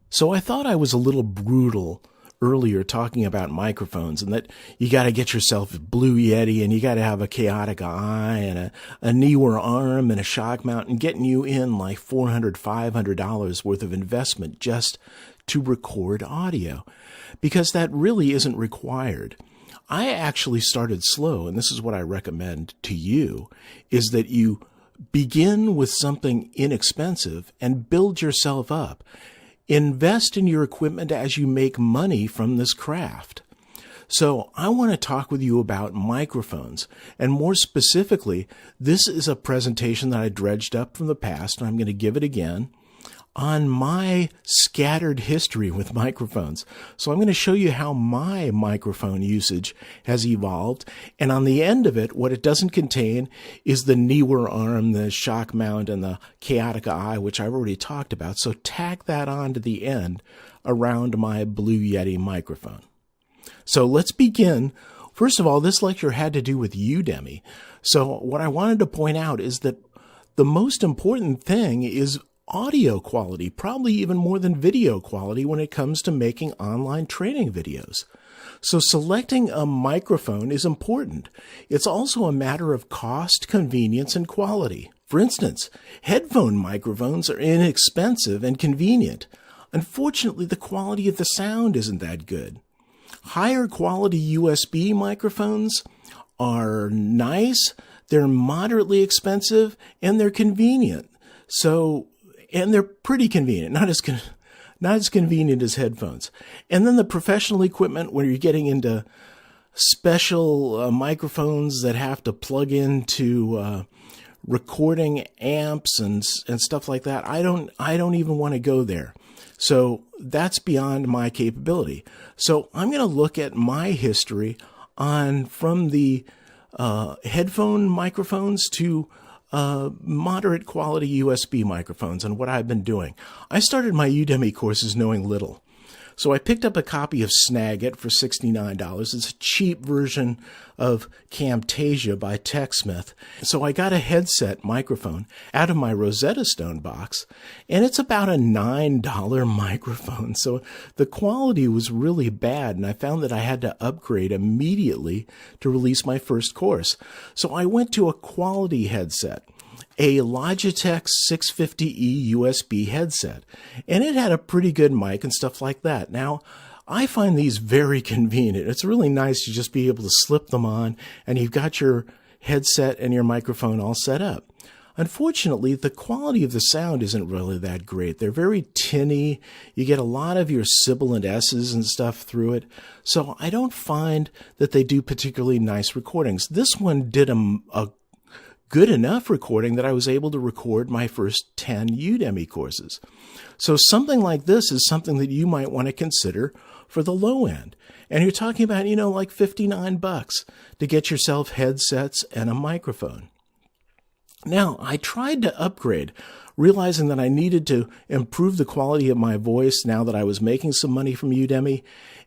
So I thought I was a little brutal earlier talking about microphones and that you got to get yourself a Blue Yeti and you got to have a chaotic eye and a Neewer arm and a shock mount and getting you in like $400, $500 worth of investment just to record audio, because that really isn't required. I actually started slow, and this is what I recommend to you, is that you begin with something inexpensive and build yourself up. Invest in your equipment as you make money from this craft. So I want to talk with you about microphones. And more specifically, this is a presentation that I dredged up from the past, and I'm going to give it again on my scattered history with microphones. So I'm going to show you how my microphone usage has evolved. And on the end of it, what it doesn't contain is the Neewer arm, the shock mount, and the chaotic eye, which I've already talked about. So tack that on to the end around my Blue Yeti microphone. So let's begin. First of all, this lecture had to do with Udemy. So what I wanted to point out is that the most important thing is audio quality, probably even more than video quality when it comes to making online training videos. So selecting a microphone is important. It's also a matter of cost, convenience, and quality. For instance, headphone microphones are inexpensive and convenient. Unfortunately, the quality of the sound isn't that good. Higher quality USB microphones are nice, they're moderately expensive, and they're convenient. And they're pretty convenient, not as convenient as headphones. And then the professional equipment, when you're getting into special microphones that have to plug into recording amps and stuff like that, I don't even want to go there. So that's beyond my capability. So I'm going to look at my history from the headphone microphones to moderate quality USB microphones and what I've been doing. I started my Udemy courses knowing little. So I picked up a copy of Snagit for $69. It's a cheap version of Camtasia by TechSmith. So I got a headset microphone out of my Rosetta Stone box, and it's about a $9 microphone. So the quality was really bad, and I found that I had to upgrade immediately to release my first course. So I went to a quality headset, a Logitech 650E USB headset, and it had a pretty good mic and stuff like that. Now, I find these very convenient. It's really nice to just be able to slip them on, and you've got your headset and your microphone all set up. Unfortunately, the quality of the sound isn't really that great. They're very tinny. You get a lot of your sibilant S's and stuff through it. So I don't find that they do particularly nice recordings. This one did a good enough recording that I was able to record my first 10 Udemy courses. So something like this is something that you might want to consider for the low end. And you're talking about, like $59 to get yourself headsets and a microphone. Now, I tried to upgrade, realizing that I needed to improve the quality of my voice now that I was making some money from Udemy,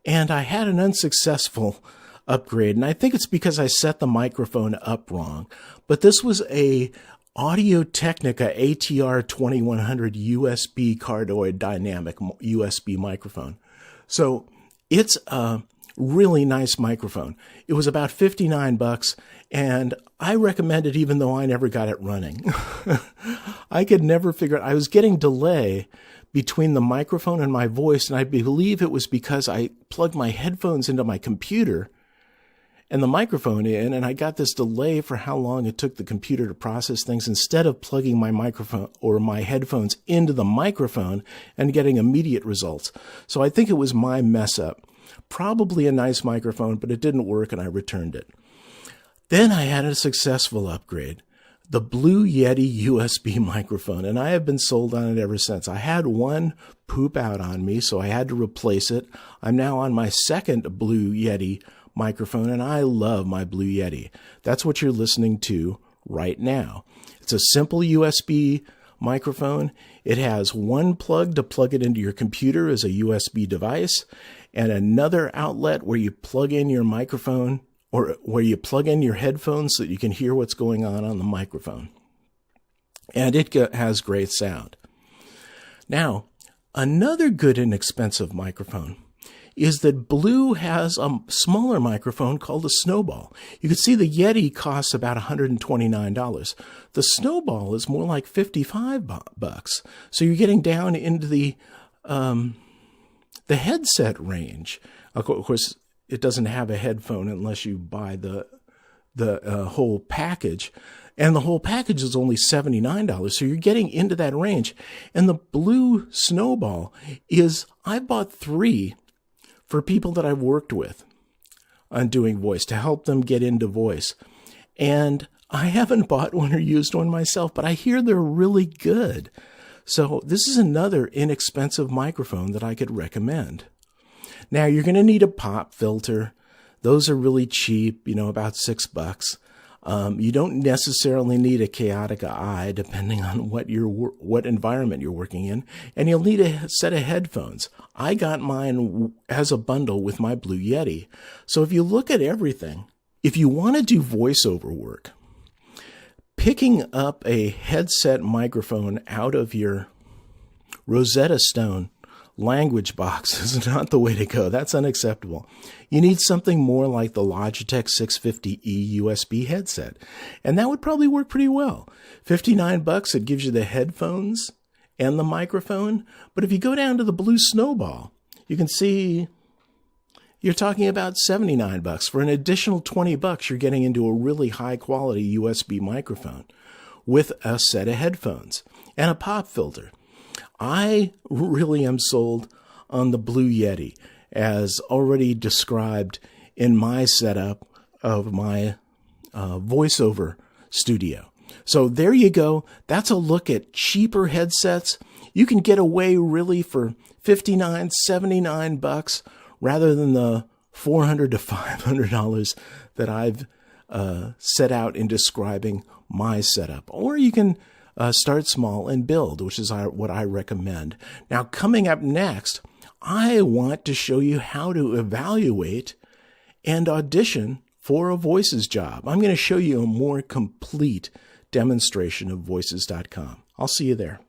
and I had an unsuccessful upgrade, and I think it's because I set the microphone up wrong. But this was a Audio-Technica ATR 2100 USB cardioid dynamic USB microphone. So it's a really nice microphone. It was about $59, and I recommend it even though I never got it running. I could never figure out. I was getting delay between the microphone and my voice, and I believe it was because I plugged my headphones into my computer and the microphone in, and I got this delay for how long it took the computer to process things instead of plugging my microphone or my headphones into the microphone and getting immediate results. So I think it was my mess up. Probably a nice microphone, but it didn't work and I returned it. Then I had a successful upgrade, the Blue Yeti USB microphone, and I have been sold on it ever since. I had one poop out on me, so I had to replace it. I'm now on my second Blue Yeti microphone, and I love my Blue Yeti. That's what you're listening to right now. It's a simple USB microphone. It has one plug to plug it into your computer as a USB device, and another outlet where you plug in your microphone or where you plug in your headphones so that you can hear what's going on the microphone. And it has great sound. Now, Another good inexpensive microphone is that Blue has a smaller microphone called a Snowball. You can see the Yeti costs about $129. The Snowball is more like $55. So you're getting down into the headset range. Of course, it doesn't have a headphone unless you buy the whole package. And the whole package is only $79. So you're getting into that range. And the Blue Snowball I bought 3 for people that I've worked with on doing voice to help them get into voice. And I haven't bought one or used one myself, but I hear they're really good. So this is another inexpensive microphone that I could recommend. Now you're going to need a pop filter. Those are really cheap, about $6. You don't necessarily need a chaotic eye, depending on what environment you're working in, and you'll need a set of headphones. I got mine as a bundle with my Blue Yeti. So if you look at everything, if you want to do voiceover work, picking up a headset microphone out of your Rosetta Stone language box is not the way to go. That's unacceptable. You need something more like the Logitech 650E USB headset, and that would probably work pretty well. $59, it gives you the headphones and the microphone. But if you go down to the Blue Snowball, you can see you're talking about $79. For an additional $20, you're getting into a really high quality USB microphone with a set of headphones and a pop filter. I really am sold on the Blue Yeti, as already described in my setup of my voiceover studio. So there you go. That's a look at cheaper headsets. You can get away really for $59, $79 rather than the $400 to $500 that I've set out in describing my setup. Or you can start small and build, which is what I recommend. Now, coming up next, I want to show you how to evaluate and audition for a voices job. I'm going to show you a more complete demonstration of voices.com. I'll see you there.